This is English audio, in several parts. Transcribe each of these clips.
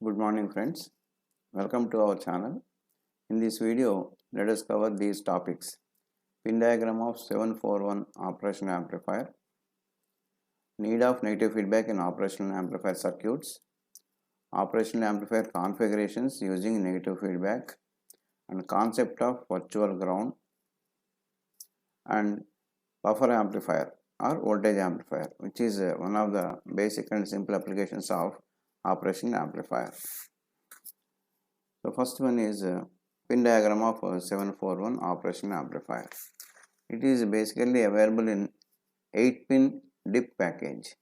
Good morning friends, welcome to our channel. In this video, let us cover these topics: pin diagram of 741 operational amplifier, need of negative feedback in operational amplifier circuits, operational amplifier configurations using negative feedback, and concept of virtual ground, and buffer amplifier or voltage amplifier, which is one of the basic and simple applications of operational amplifier. The first one is pin diagram of 741 operational amplifier. It is basically available in 8-pin DIP package.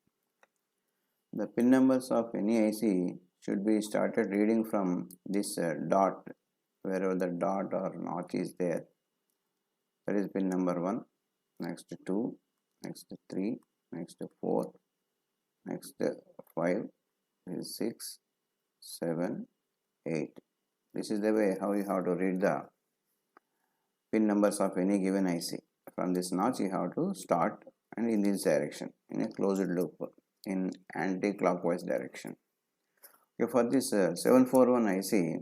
The pin numbers of any IC should be started reading from this dot, wherever the dot or notch is there. That is pin number 1, next 2, next 3, next 4, next 5, 6, 7, 8. This is the way how you have to read the pin numbers of any given IC. From this notch you have to start and in this direction, in a closed loop, in anti-clockwise direction. Okay, for this 741 IC,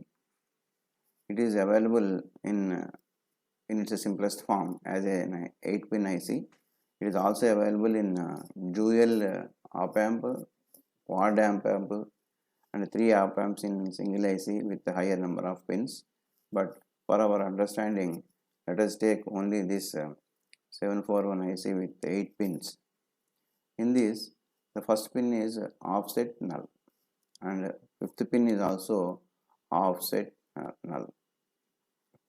it is available in its simplest form as an 8-pin IC. It is also available in dual op-amp, quad op-amp, and 3 op-amps in single IC with a higher number of pins. But for our understanding, let us take only this 741 IC with 8 pins. In this, the first pin is offset null, and fifth pin is also offset null.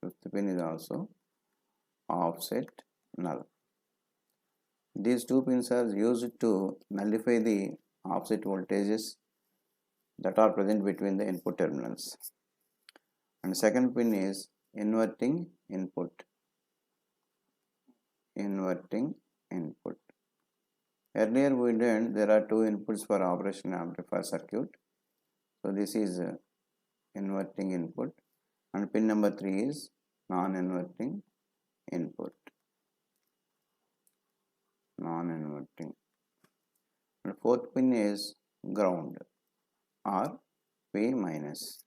Fifth pin is also offset null. These two pins are used to nullify the offset voltages that are present between the input terminals. And second pin is inverting input. Inverting input. Earlier we learned there are two inputs for operational amplifier circuit. So this is inverting input, and pin number 3 is non-inverting input. Non-inverting. And fourth pin is ground or P minus.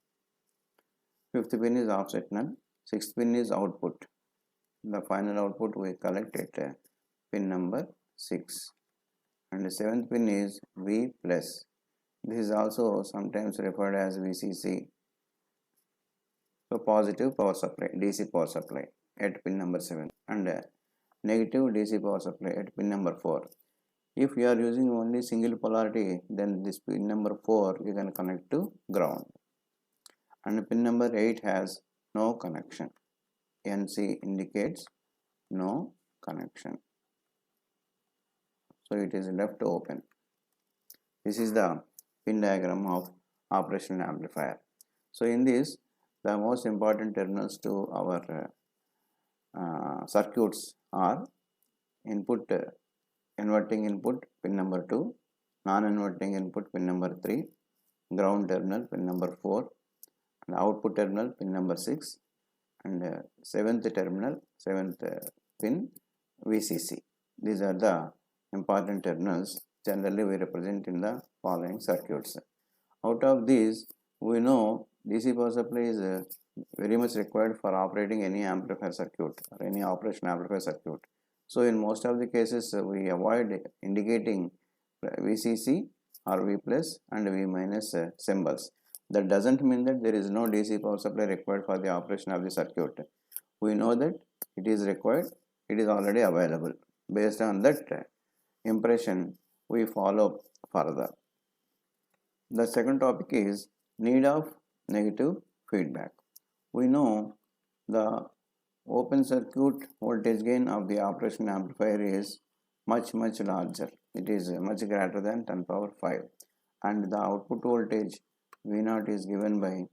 Fifth pin is offset null. Sixth pin is output. The final output we collect at pin number 6. And the seventh pin is V plus. This is also sometimes referred as VCC. So positive power supply, DC power supply at pin number 7, and negative DC power supply at pin number 4. If you are using only single polarity, then this pin number 4 you can connect to ground. And pin number 8 has no connection. NC indicates no connection. So it is left open. This is the pin diagram of operational amplifier. So in this, the most important terminals to our circuits are input, inverting input pin number 2, non-inverting input pin number 3, ground terminal pin number 4, and output terminal pin number 6, and seventh pin VCC. These are the important terminals generally we represent in the following circuits. Out of these, we know DC power supply is very much required for operating any amplifier circuit or any operational amplifier circuit. So in most of the cases, we avoid indicating VCC or V plus and V minus symbols. That doesn't mean that there is no DC power supply required for the operation of the circuit. We know that it is required, it is already available. Based on that impression, we follow further. The second topic is need of negative feedback. We know the open circuit voltage gain of the operational amplifier is much larger. It is much greater than 10 power 5, and the output voltage V0 is given by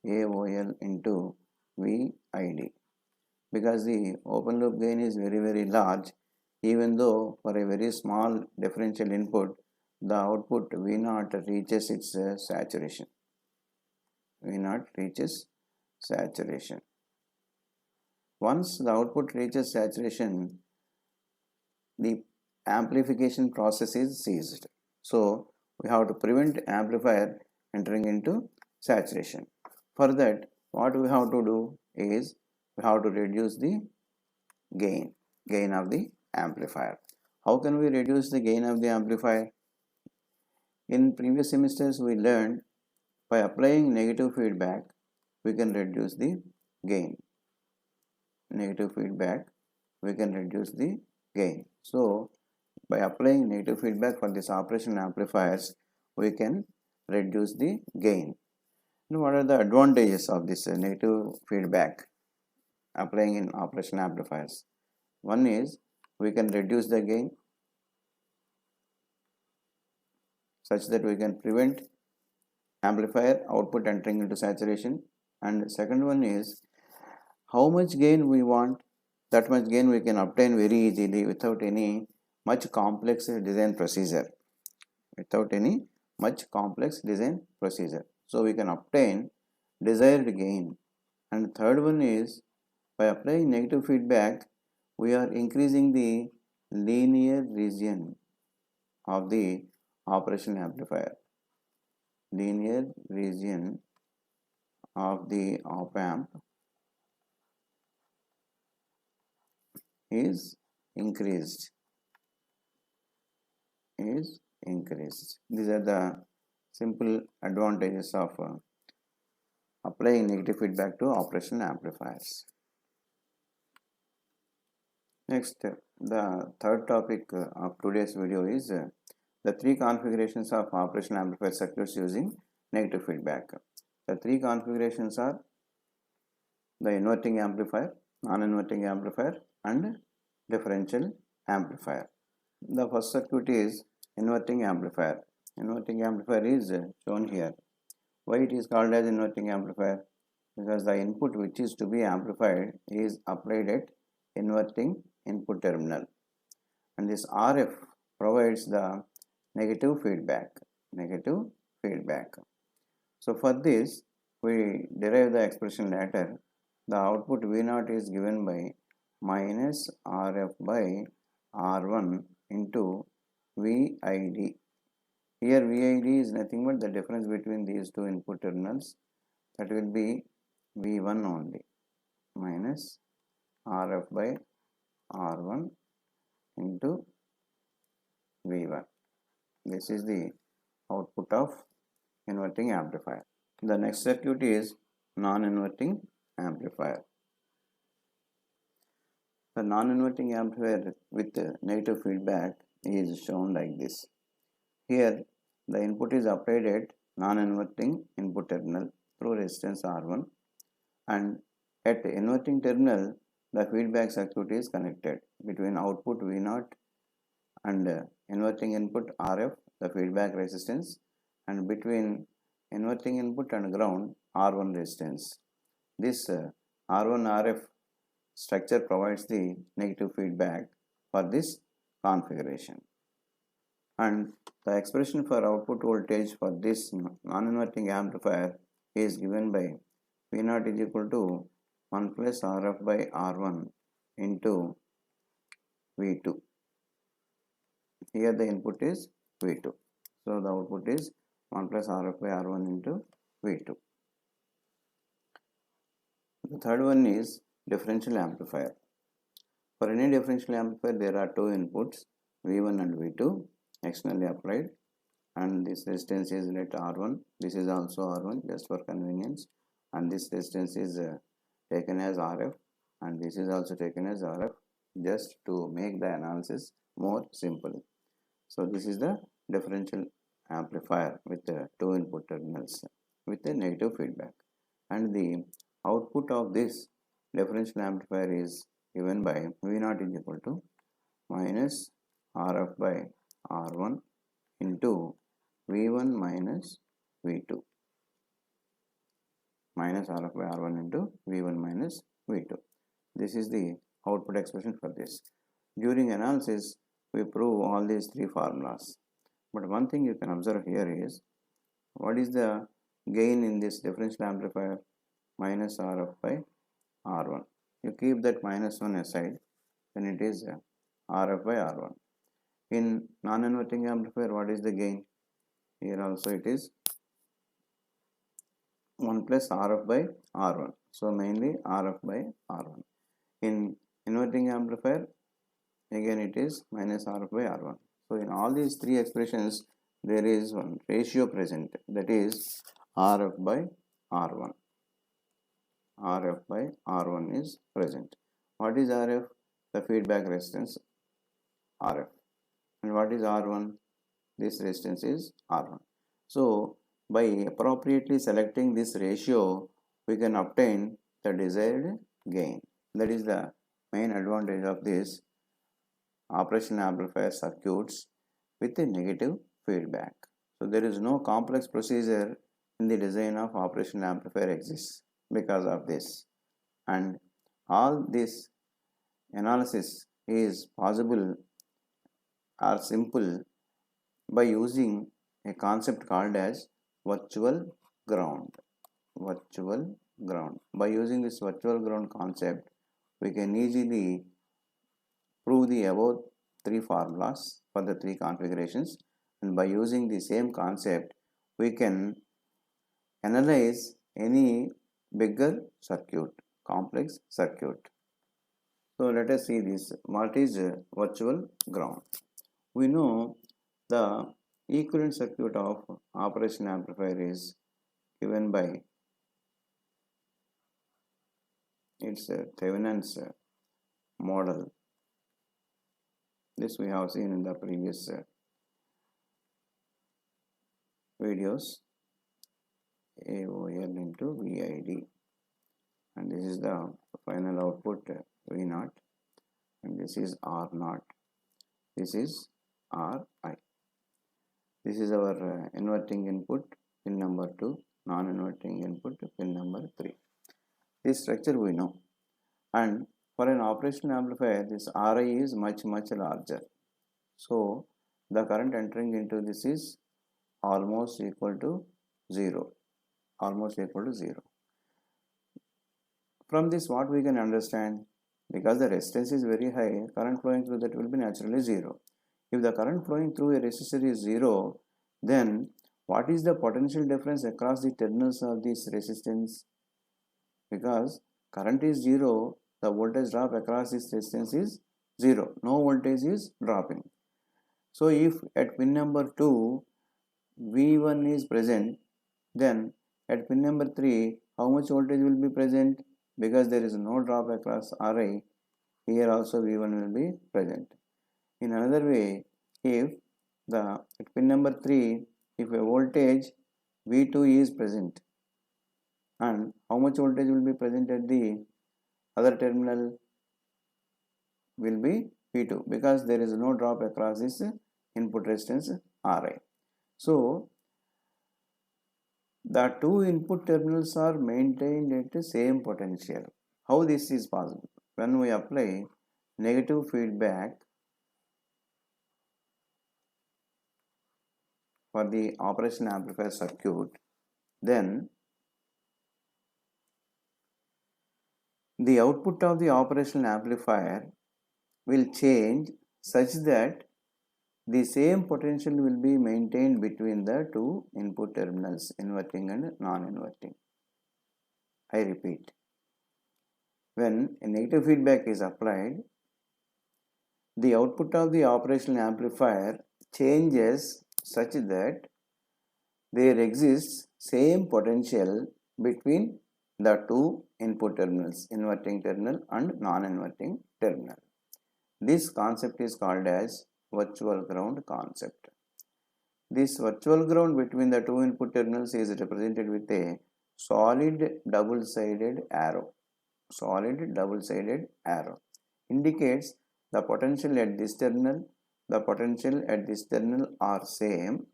AOL into VID. Because the open loop gain is very large, even though for a very small differential input, the output V0 reaches its saturation. V0 reaches saturation. Once the output reaches saturation, the amplification process is ceased. So we have to prevent amplifier entering into saturation. For that, what we have to do is we have to reduce the gain of the amplifier. How can we reduce the gain of the amplifier? In previous semesters we learned by applying negative feedback we can reduce the gain. Negative feedback we can reduce the gain. So by applying negative feedback for this operation amplifiers we can reduce the gain. Now, what are the advantages of this negative feedback applying in operation amplifiers? One is we can reduce the gain such that we can prevent amplifier output entering into saturation, and second one is how much gain we want, that much gain we can obtain very easily without any much complex design procedure. So we can obtain desired gain. And third one is by applying negative feedback we are increasing the linear region of the operation amplifier. Linear region of the op amp is increased. These are the simple advantages of applying negative feedback to operation amplifiers. Next, the third topic of today's video is the three configurations of operation amplifier circuits using negative feedback. The three configurations are the inverting amplifier, non-inverting amplifier, and differential amplifier. The first circuit is inverting amplifier. Inverting amplifier is shown here. Why it is called as inverting amplifier? Because the input which is to be amplified is applied at inverting input terminal, and this RF provides the negative feedback. So for this we derive the expression later. The output V0 is given by minus RF by R1 into VID. Here VID is nothing but the difference between these two input terminals, that will be V1 only, minus RF by R1 into V1. This is the output of inverting amplifier. The next circuit is non-inverting amplifier. The non-inverting amplifier with negative feedback is shown like this. Here the input is applied at non-inverting input terminal through resistance R1, and at inverting terminal the feedback circuit is connected between output V0 and inverting input RF, the feedback resistance, and between inverting input and ground R1 resistance. This R1 RF structure provides the negative feedback for this configuration, and the expression for output voltage for this non-inverting amplifier is given by V0 is equal to 1 plus RF by R1 into V2. Here the input is V2, so the output is 1 plus RF by R1 into V2. The third one is differential amplifier. For any differential amplifier there are two inputs, V1 and V2 externally applied, and this resistance is let R1. This is also R1 just for convenience, and this resistance is taken as RF, and this is also taken as RF just to make the analysis more simple. So this is the differential amplifier with two input terminals with a negative feedback, and the output of this differential amplifier is given by V0 is equal to minus RF by R1 into V1 minus V2, minus RF by R1 into V1 minus V2. This is the output expression for this. During analysis we prove all these three formulas, but one thing you can observe here is what is the gain in this differential amplifier? Minus RF by R1. You keep that minus 1 aside, then it is RF by R1. In non-inverting amplifier, what is the gain? Here also it is 1 plus Rf by R1. So mainly Rf by R1. In inverting amplifier, again it is minus Rf by R1. So in all these three expressions, there is one ratio present, that is Rf by R1. Rf by R1 is present. What is Rf? The feedback resistance Rf. And what is R1? This resistance is R1. So by appropriately selecting this ratio, we can obtain the desired gain. That is the main advantage of this operational amplifier circuits with a negative feedback. So there is no complex procedure in the design of operational amplifier exists because of this. And all this analysis is possible or simple by using a concept called as virtual ground. Virtual ground. By using this virtual ground concept, we can easily prove the above three formulas for the three configurations, and by using the same concept, we can analyze any bigger circuit, complex circuit. So let us see this. What is virtual ground? We know the equivalent circuit of operation amplifier is given by its Thevenin's model. This we have seen in the previous videos. AOL into VID, and this is the final output V0, and this is R0, this is RI. This is our inverting input, pin number 2, non-inverting input, pin number 3. This structure we know, and for an operational amplifier, this RI is much larger. So the current entering into this is almost equal to 0. Almost equal to 0. From this, what we can understand, because the resistance is very high, current flowing through that will be naturally 0. If the current flowing through a resistor is 0, then what is the potential difference across the terminals of this resistance? Because current is 0, the voltage drop across this resistance is 0. No voltage is dropping. So if at pin number 2, V1 is present, then at pin number 3, how much voltage will be present? Because there is no drop across Ri, here also V1 will be present. In another way, if at pin number 3, if a voltage V2 is present, and how much voltage will be present at the other terminal will be V2, because there is no drop across this input resistance Ri. So the two input terminals are maintained at the same potential. How this is possible? When we apply negative feedback for the operation amplifier circuit, then the output of the operational amplifier will change such that the same potential will be maintained between the two input terminals, inverting and non-inverting. I repeat, when a negative feedback is applied, the output of the operational amplifier changes such that there exists same potential between the two input terminals, inverting terminal and non-inverting terminal. This concept is called as virtual ground concept. This virtual ground between the two input terminals is represented with a solid double-sided arrow. Solid double-sided arrow indicates the potential at this terminal, the potential at this terminal are same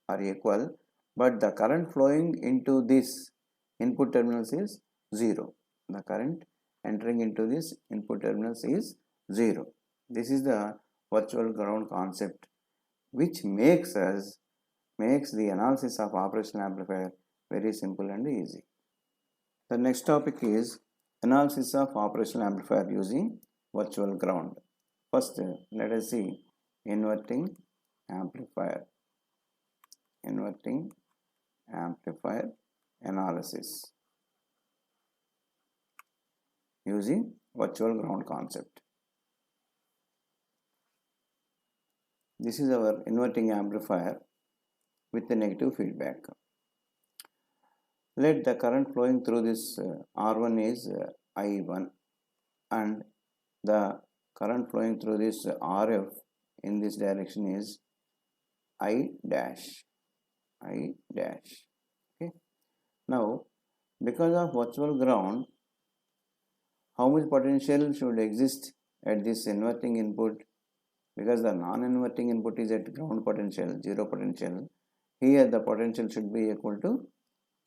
or equal, but the current flowing into this input terminals is 0. The current entering into this input terminals is 0. This is the virtual ground concept, which makes the analysis of operational amplifier very simple and easy. The next topic is analysis of operational amplifier using virtual ground. First, let us see inverting amplifier. Inverting amplifier analysis using virtual ground concept. This is our inverting amplifier with the negative feedback. Let the current flowing through this R1 is I1 and the current flowing through this RF in this direction is I dash. Okay. Now, because of virtual ground, how much potential should exist at this inverting input? Because the non-inverting input is at ground potential, zero potential. Here the potential should be equal to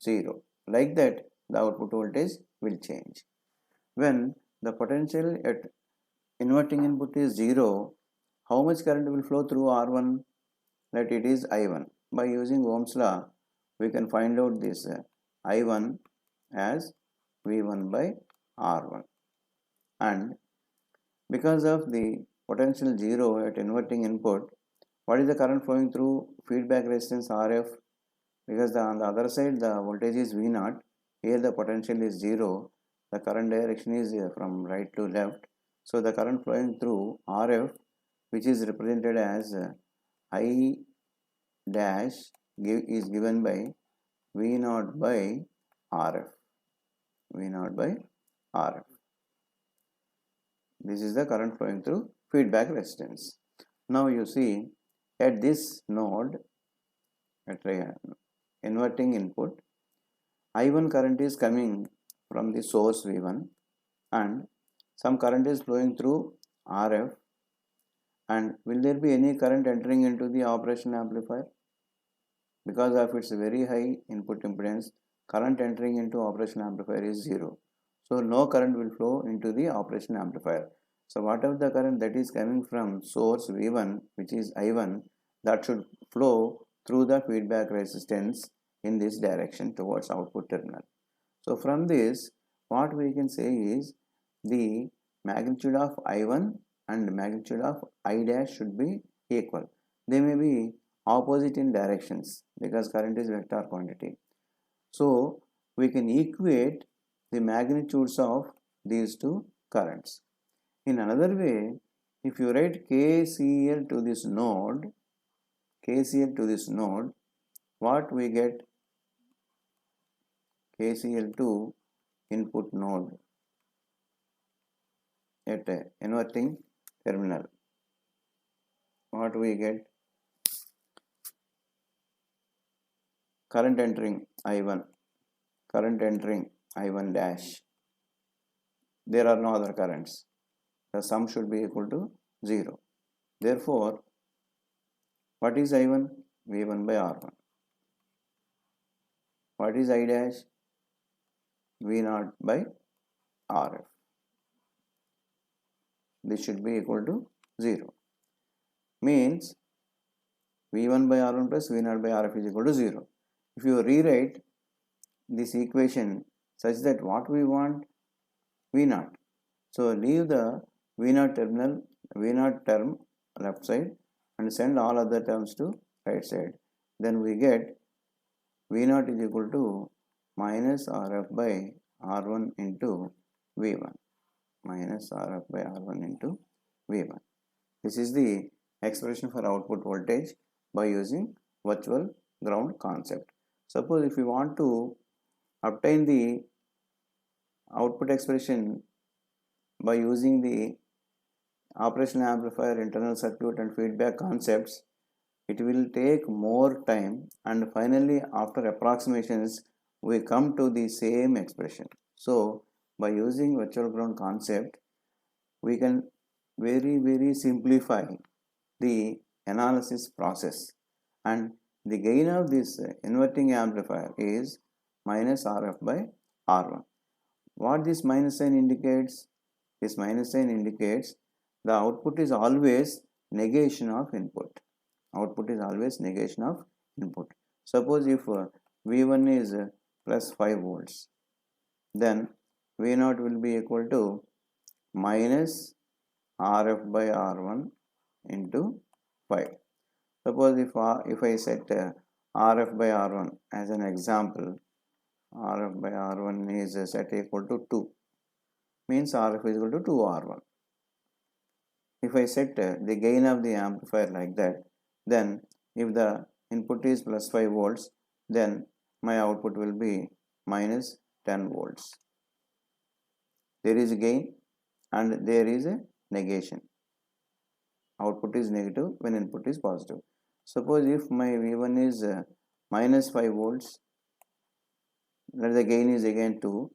0. Like that, the output voltage will change. When the potential at inverting input is 0, how much current will flow through R1? Let it is I1. By using Ohm's law, we can find out this I1 as V1 by R1. And because of the potential 0 at inverting input, what is the current flowing through feedback resistance RF? Because on the other side the voltage is V0, here the potential is 0, the current direction is from right to left. So the current flowing through RF, which is represented as I dash, is given by V0 by RF. V0 by RF. This is the current flowing through feedback resistance. Now you see at this node, at inverting input, I1 current is coming from the source V1 and some current is flowing through RF. And will there be any current entering into the operation amplifier? Because of its very high input impedance, current entering into operation amplifier is 0. So no current will flow into the operation amplifier. So whatever the current that is coming from source V1, which is I1, that should flow through the feedback resistance in this direction towards output terminal. So from this, what we can say is the magnitude of I1 and magnitude of I dash should be equal. They may be opposite in directions because current is vector quantity. So we can equate the magnitudes of these two currents. In another way, if you write KCL to this node, what we get? KCL to input node at a inverting terminal. What we get? Current entering I1, current entering I1 dash. There are no other currents. The sum should be equal to 0. Therefore, what is I1? V1 by R1. What is I dash? V0 by RF. This should be equal to 0. Means V1 by R1 plus V0 by RF is equal to 0. If you rewrite this equation such that what we want? V0. So leave the V0 term left side and send all other terms to right side. Then we get V0 is equal to minus RF by R1 into V1. Minus RF by R1 into V1. This is the expression for output voltage by using virtual ground concept. Suppose if you want to obtain the output expression by using the operational amplifier, internal circuit and feedback concepts, it will take more time, and finally after approximations we come to the same expression. So by using virtual ground concept, we can very simplify the analysis process, and the gain of this inverting amplifier is minus RF by R1. What this minus sign indicates? This minus sign indicates the output is always negation of input. Output is always negation of input. Suppose if V1 is plus 5 volts, then V0 will be equal to minus RF by R1 into 5. Suppose if I set RF by R1 as an example, Rf by R1 is set equal to 2, means Rf is equal to 2R1. If I set the gain of the amplifier like that, then if the input is plus 5 volts, then my output will be minus 10 volts. There is a gain and there is a negation. Output is negative when input is positive. Suppose if my V1 is minus 5 volts, let the gain is again 2,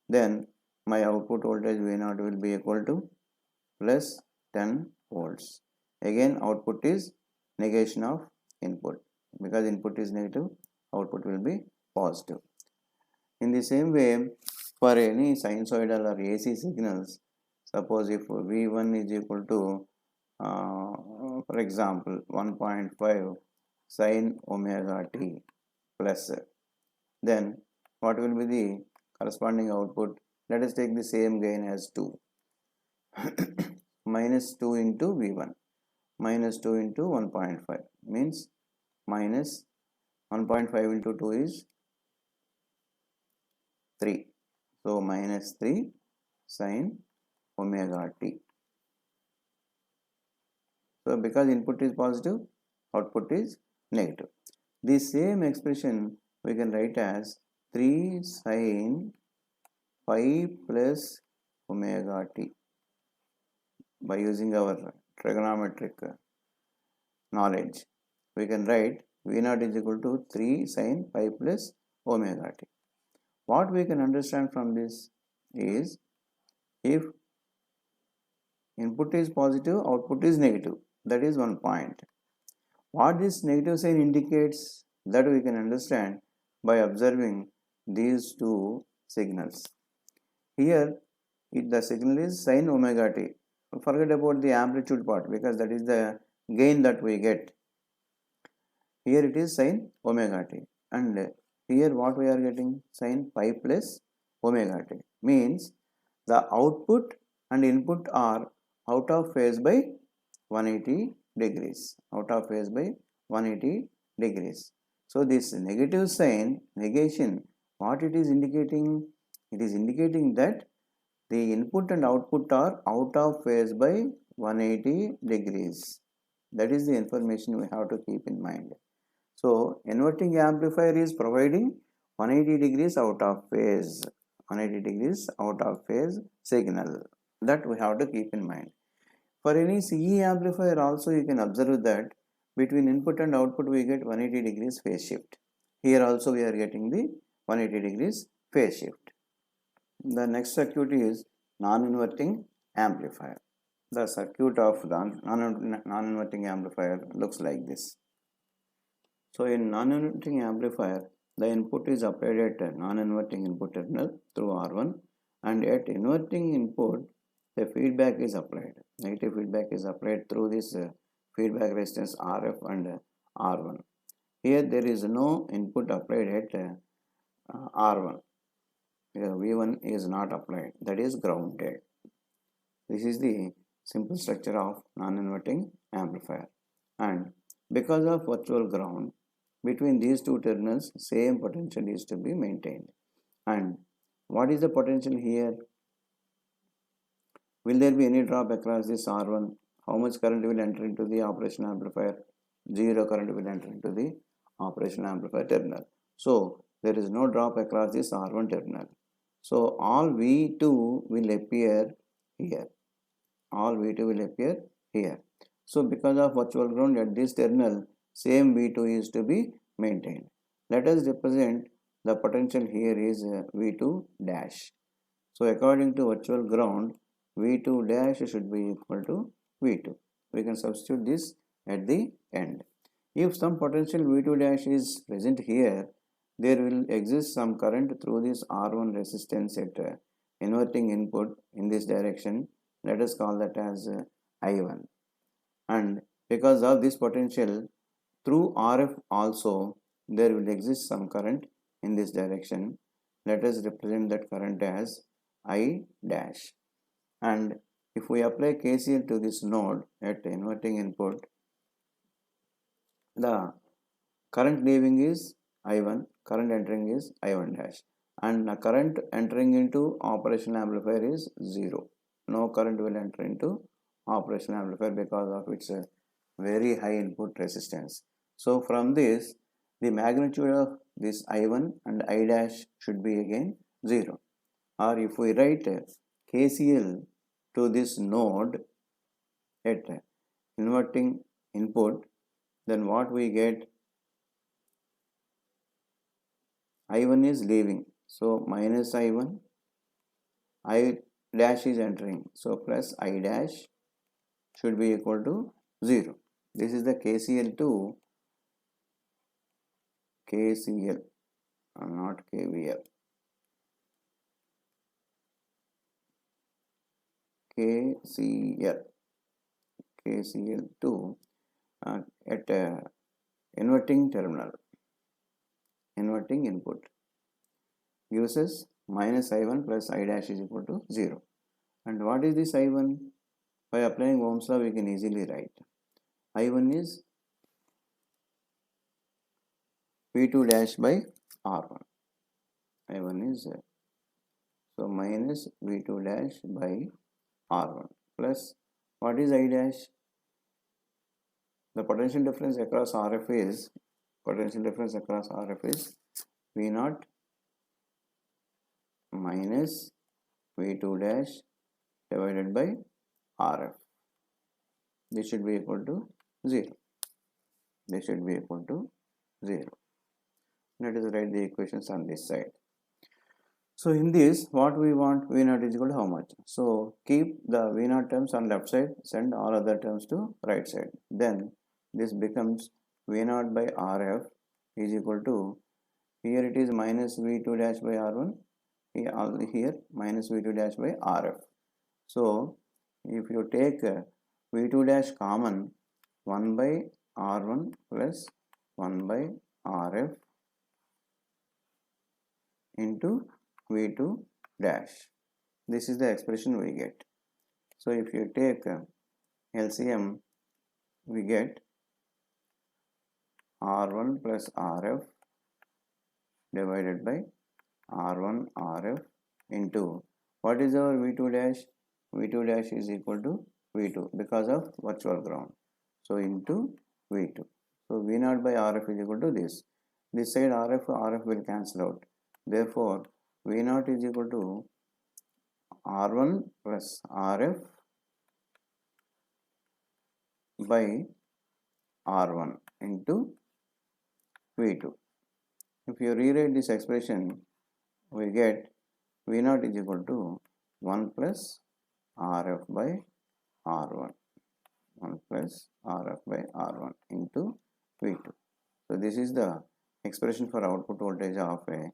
then my output voltage V0 will be equal to plus 10 volts. Again output is negation of input, because input is negative, output will be positive. In the same way, for any sinusoidal or AC signals, suppose if V1 is equal to for example 1.5 sin omega t plus, then what will be the corresponding output? Let us take the same gain as 2 minus 2 into V1, minus 2 into 1.5 means minus 1.5 into 2 is 3. So minus 3 sin omega t. So because input is positive, output is negative. The same expression we can write as 3 sin pi plus omega t by using our trigonometric knowledge. We can write V0 is equal to 3 sin pi plus omega t. What we can understand from this is, if input is positive, output is negative. That is one point. What this negative sign indicates, that we can understand by observing these two signals. Here the signal is sin omega t. Forget about the amplitude part, because that is the gain that we get. Here it is sin omega t, and here what we are getting, sin pi plus omega t, means the output and input are out of phase by 180 degrees, out of phase by 180 degrees. So this negative sign, negation, what it is indicating? It is indicating that the input and output are out of phase by 180 degrees. That is the information we have to keep in mind. So inverting amplifier is providing 180 degrees out of phase, 180 degrees out of phase signal. That we have to keep in mind. For any CE amplifier also, you can observe that between input and output we get 180 degrees phase shift. Here also we are getting the 180 degrees phase shift. The next circuit is non-inverting amplifier. The circuit of the non-inverting amplifier looks like this. So in non-inverting amplifier, the input is applied at non-inverting input terminal through R1, and at inverting input the feedback is applied. Negative feedback is applied through this feedback resistance RF and R1. Here there is no input applied at R1. Here V1 is not applied, that is grounded. This is the simple structure of non-inverting amplifier, and because of virtual ground, between these two terminals same potential is to be maintained. And what is the potential here? Will there be any drop across this R1? How much current will enter into the operational amplifier? Zero current will enter into the operational amplifier terminal. So there is no drop across this R1 terminal. So all V2 will appear here. All V2 will appear here. So because of virtual ground at this terminal, same V2 is to be maintained. Let us represent the potential here is V2 dash. So according to virtual ground, V2 dash should be equal to V2. We can substitute this at the end. If some potential V2 dash is present here, there will exist some current through this R1 resistance at inverting input in this direction. Let us call that as I1. And because of this potential, through RF also there will exist some current in this direction. Let us represent that current as I dash. And if we apply KCL to this node at inverting input, the current leaving is I1, current entering is I1 dash. and the current entering into operational amplifier is 0. No current will enter into operational amplifier because of its very high input resistance. So from this, the magnitude of this I1 and I dash should be again 0. Or if we write KCL to this node at inverting input, then what we get, I1 is leaving, so minus I1, I dash is entering, so plus I dash should be equal to 0. This is the KCL to KCL, not KVL. KCL to at inverting terminal, inverting input gives us minus I1 plus I dash is equal to 0. And what is this I1? By applying Ohm's law, we can easily write I1 is V2 dash by R1. I1 is so minus V2 dash by R1 plus what is I dash? The potential difference across RF is V0 minus V2 dash divided by RF. This should be equal to 0. This should be equal to 0. Let us write the equations on this side. So in this, what we want, V0 is equal to how much? So keep the V0 terms on left side, send all other terms to right side. Then this becomes V0 by RF is equal to, here it is minus V2 dash by R1, here minus V2 dash by RF. So if you take V2 dash common, 1 by R1 plus 1 by RF into V2 dash. This is the expression we get. So if you take LCM, we get R1 plus RF divided by R1 RF into, what is our V2 dash? V2 dash is equal to V2 because of virtual ground. So into V2. So V0 by RF is equal to this. This side RF will cancel out. Therefore, V0 is equal to R1 plus RF by R1 into V2. If you rewrite this expression, we get V0 is equal to 1 plus RF by R1. 1 plus RF by R1 into V2. So this is the expression for output voltage of a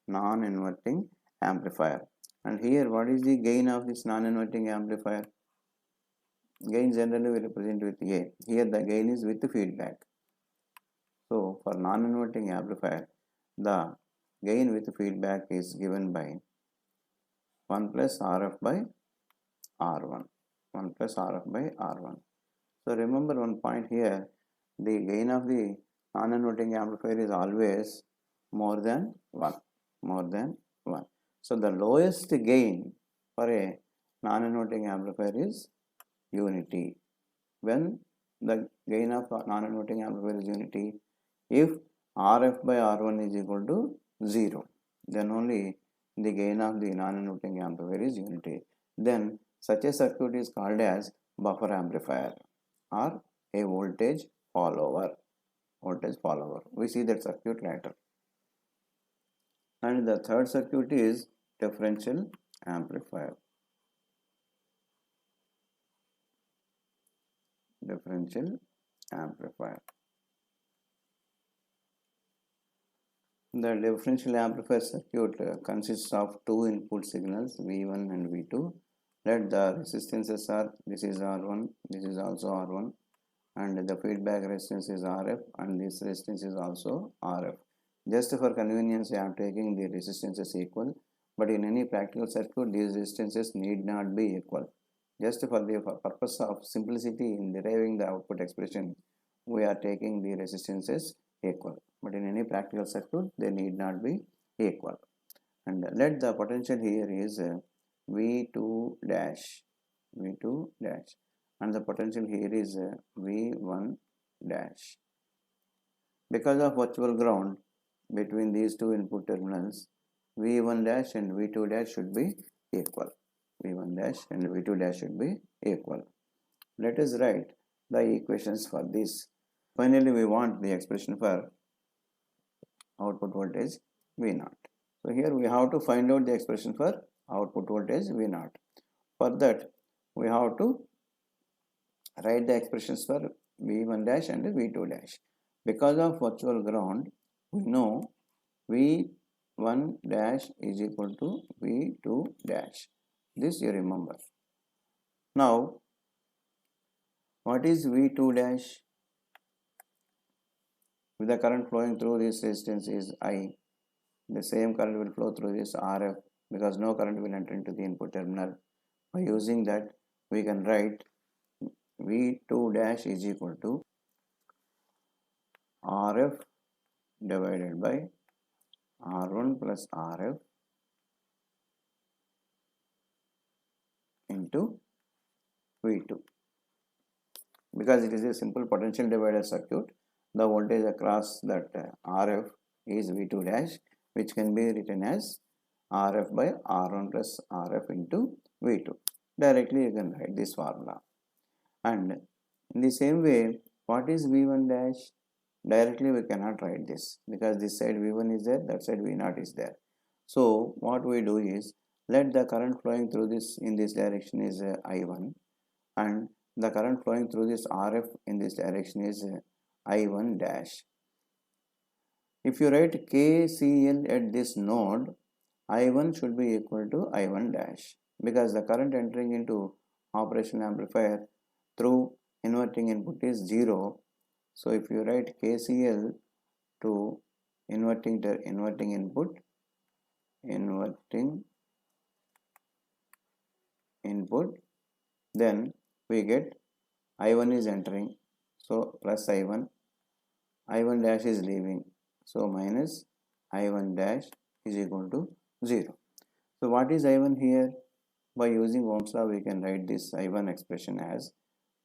non-inverting amplifier. And here, what is the gain of this non-inverting amplifier? Gain generally we represent with A. Here the gain is with the feedback. So for non-inverting amplifier, the gain with feedback is given by 1 plus RF by R1. 1 plus RF by R1. So remember one point here, the gain of the non-inverting amplifier is always more than 1. More than 1. So the lowest gain for a non-inverting amplifier is unity. When the gain of non-inverting amplifier is unity, if RF by R1 is equal to 0, then only the gain of the non-inverting amplifier is unity. Then such a circuit is called as buffer amplifier or a voltage follower. We see that circuit later. And the third circuit is differential amplifier. Differential amplifier. The differential amplifier circuit consists of two input signals V1 and V2. Let the resistances are, this is R1, this is also R1, and the feedback resistance is RF, and this resistance is also RF. Just for convenience, I am taking the resistances equal, but in any practical circuit, these resistances need not be equal. Just for the purpose of simplicity in deriving the output expression, we are taking the resistances equal, but in any practical circuit, they need not be equal. and let the potential here is V2 dash, V2 dash, and the potential here is V1 dash. Because of virtual ground between these two input terminals, V1 dash and V2 dash should be equal. V1 dash and V2 dash should be equal. Let us write the equations for this. Finally, we want the expression for output voltage V0. So here we have to find out the expression for output voltage V0. For that, we have to write the expressions for V1 dash and V2 dash. Because of virtual ground, we know V1 dash is equal to V2 dash. This you remember. Now, what is V2 dash? With the current flowing through this resistance is I. The same current will flow through this RF because no current will enter into the input terminal. By using that, we can write V2 dash is equal to RF divided by R1 plus RF into V2. Because it is a simple potential divider circuit, the voltage across that RF is V2 dash, which can be written as RF by R1 plus RF into V2. Directly you can write this formula. And in the same way, what is V1 dash? Directly we cannot write this because this side V1 is there, that side V0 is there. So what we do is, let the current flowing through this in this direction is I1, and the current flowing through this RF in this direction is I1 dash. If you write KCL at this node, I1 should be equal to I1 dash because the current entering into operational amplifier through inverting input is 0. So if you write KCL to inverting input, then we get I1 is entering, so plus I1 dash is leaving, so minus I1 dash is equal to 0. So what is I1 here? By using Ohm's law, we can write this I1 expression as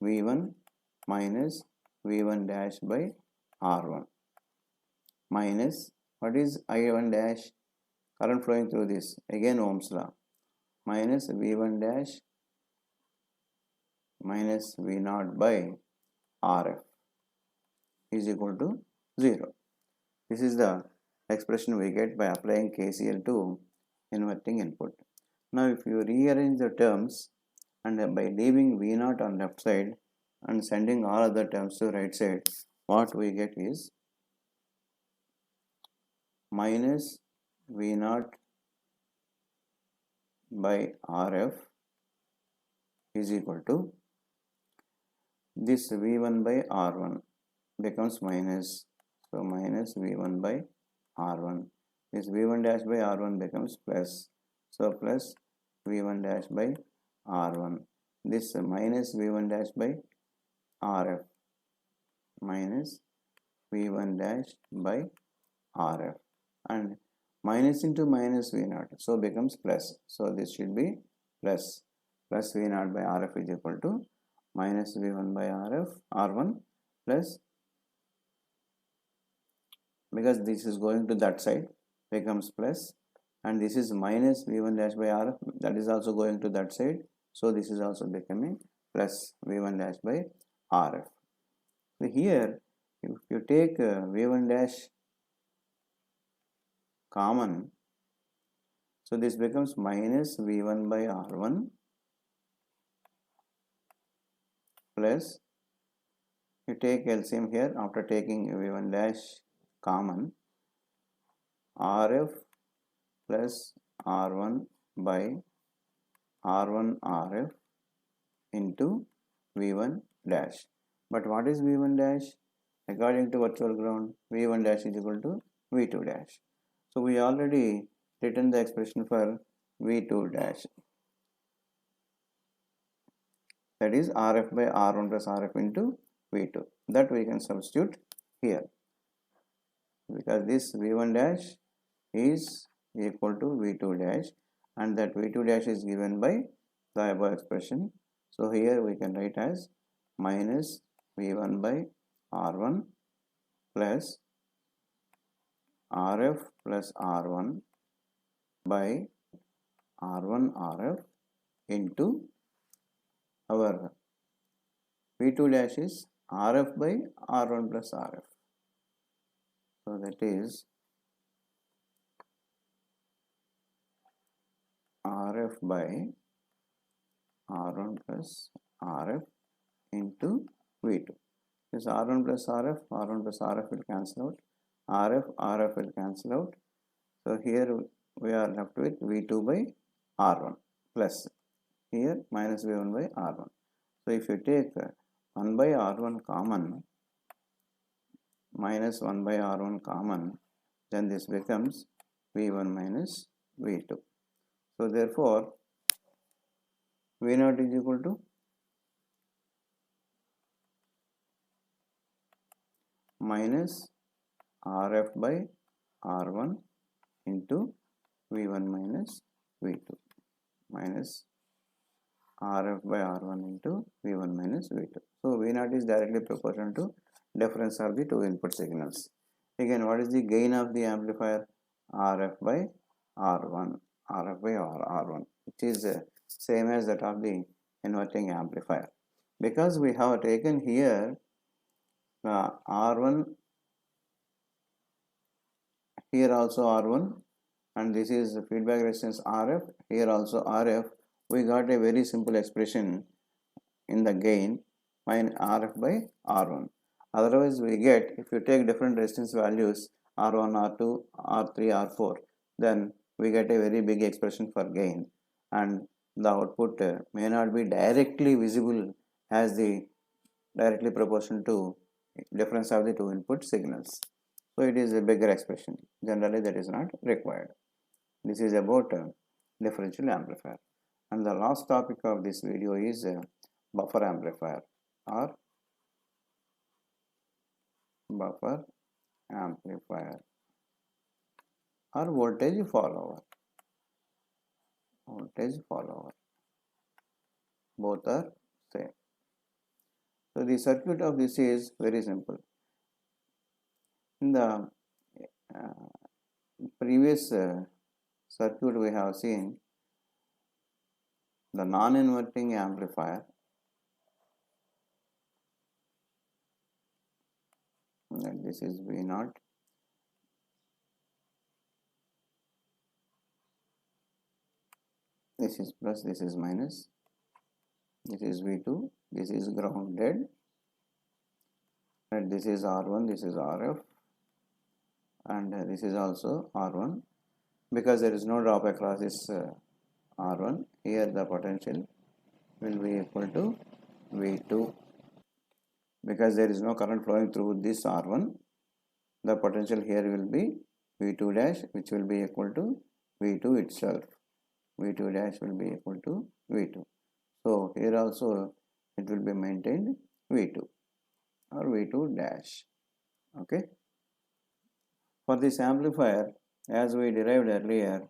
V1 minus V1 dash by R1 minus, what is I1 dash? Current flowing through this, again Ohm's law, minus V1 dash minus V0 by RF is equal to 0. This is the expression we get by applying KCL to inverting input. Now if you rearrange the terms and by leaving V0 on left side and sending all other terms to right side, what we get is minus V0 by RF is equal to this V1 by R1 becomes minus, so minus V1 by R1. This V1 dash by R1 becomes plus, so plus V1 dash by R1. This minus V1 dash by RF minus V1 dash by RF, and minus into minus V0, so becomes plus. So this should be plus V0 by RF is equal to minus V1 by R1 plus, because this is going to that side, becomes plus, and this is minus V1 dash by RF, that is also going to that side, so this is also becoming plus V1 dash by RF. So here if you take V1 dash common, so this becomes minus V1 by R1 plus, you take LCM here after taking V1 dash common, RF plus R1 by R1 RF into V1 dash. But what is V1 dash? According to virtual ground, V1 dash is equal to V2 dash. So we already written the expression for V2 dash, that is RF by R1 plus RF into V2, that we can substitute here because this V1 dash is equal to V2 dash, and that V2 dash is given by the above expression. So here we can write as minus V1 by R1 plus RF plus R1 by R1 RF into our V2 dash is RF by R1 plus RF. So that is RF by R1 plus RF into V2. This R1 plus RF will cancel out. RF will cancel out. So here we are left with V2 by R1 plus here minus V1 by R1. So if you take 1 by R1 common, minus 1 by R1 common, then this becomes V1 minus V2. So therefore V0 is equal to minus RF by R1 into V1 minus V2, minus RF by R1 into V1 minus V2. So V0 is directly proportional to difference of the two input signals. Again, what is the gain of the amplifier? RF by R1, which is same as that of the inverting amplifier. Because we have taken here R1, here also R1, and this is feedback resistance RF, here also RF, we got a very simple expression in the gain minus RF by R1. Otherwise we get, if you take different resistance values R1, R2, R3, R4, then we get a very big expression for gain, and the output may not be directly visible as the directly proportional to difference of the two input signals. So it is a bigger expression. Generally that is not required. This is about differential amplifier. And the last topic of this video is buffer amplifier or voltage follower. Both are same. So the circuit of this is very simple. In the previous circuit we have seen the non-inverting amplifier, and this is V0, this is plus, this is minus, this is V2, this is grounded, and this is R1, this is RF, and this is also R1. Because there is no drop across this R1, here the potential will be equal to V2. Because there is no current flowing through this R1, the potential here will be V2 dash, which will be equal to V2 itself. V2 dash will be equal to V2. So here also it will be maintained V2 or V2 dash. Okay. For this amplifier, as we derived earlier,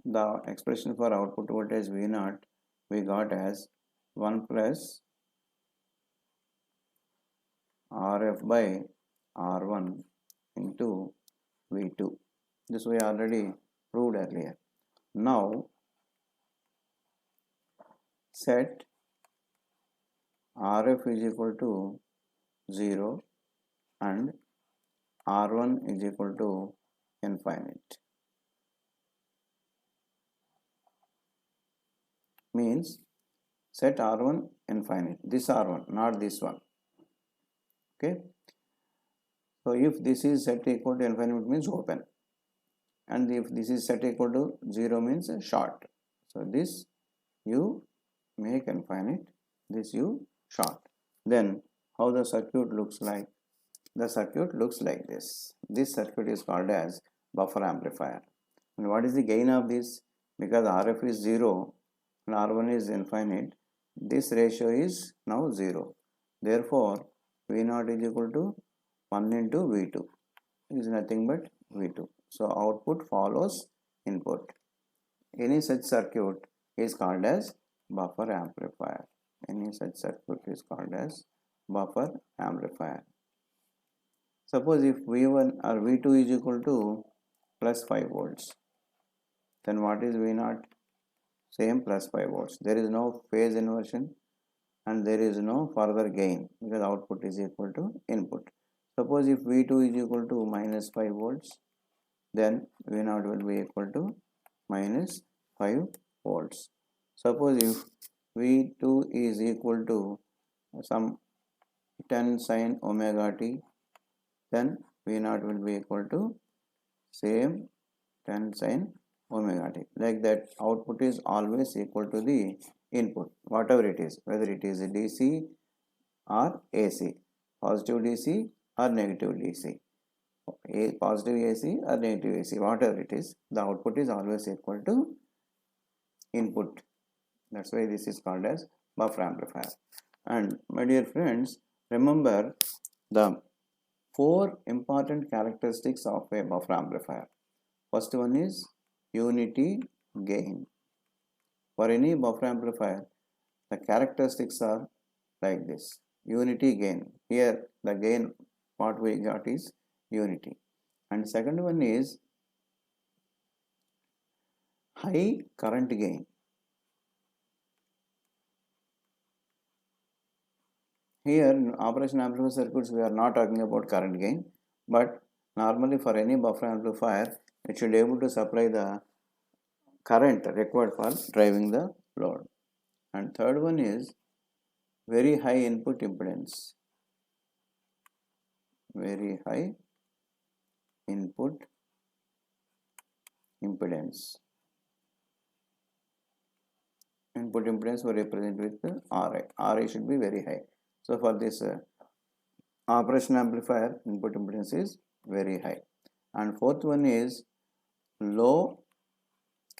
the expression for output voltage V0 we got as 1 plus RF by R1 into V2. This we already proved earlier. Now set RF is equal to 0 and R1 is equal to infinite. Means set R1 infinite. This R1, not this one. Okay. So if this is set equal to infinite means open, and if this is set equal to 0 means short. So this you make infinite, this you short. Then how the circuit looks like? The circuit looks like this. This circuit is called as buffer amplifier. And what is the gain of this? Because RF is 0 and R1 is infinite, this ratio is now 0. Therefore V0 is equal to 1 into V2. It is nothing but V2. So output follows input. Any such circuit is called as buffer amplifier. Any such circuit is called as buffer amplifier. Suppose if V1 or V2 is equal to plus 5 volts, then what is V0? Same plus 5 volts. There is no phase inversion and there is no further gain because output is equal to input. Suppose if V2 is equal to minus 5 volts, then V0 will be equal to minus 5 volts. Suppose if V2 is equal to some 10 sin omega t, then V0 will be equal to same 10 sin omega t. Like that, output is always equal to the input, whatever it is, whether it is DC or AC, positive DC or negative DC, positive AC or negative AC, whatever it is, the output is always equal to input. That's why this is called as buffer amplifier. And my dear friends, remember the 4 important characteristics of a buffer amplifier. First one is unity gain. For any buffer amplifier, the characteristics are like this. Unity gain. Here the gain what we got is unity. And second one is high current gain. Here in operation amplifier circuits we are not talking about current gain, but normally for any buffer amplifier it should be able to supply the current required for driving the load. And third one is very high input impedance. Very high input impedance. Input impedance we represent with Ri. Ri should be very high. So for this operation amplifier, input impedance is very high. And fourth one is low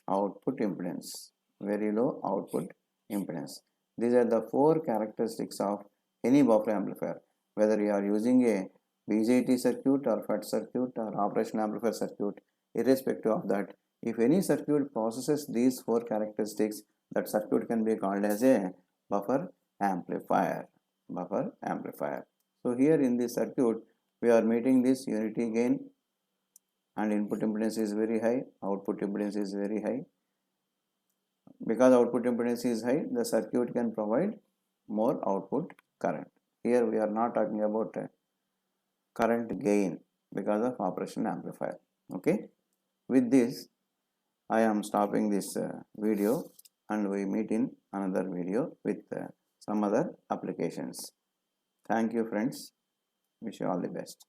output impedance. Very low output impedance. These are the 4 characteristics of any buffer amplifier. Whether you are using a BJT circuit or FET circuit or operation amplifier circuit, irrespective of that, if any circuit possesses these 4 characteristics, that circuit can be called as a buffer amplifier. Buffer amplifier. So here in this circuit, we are meeting this unity gain and input impedance is very high, output impedance is very high. Because output impedance is high, the circuit can provide more output current. Here we are not talking about current gain because of operation amplifier. Okay. With this, I am stopping this video and we meet in another video with some other applications. Thank you friends. Wish you all the best.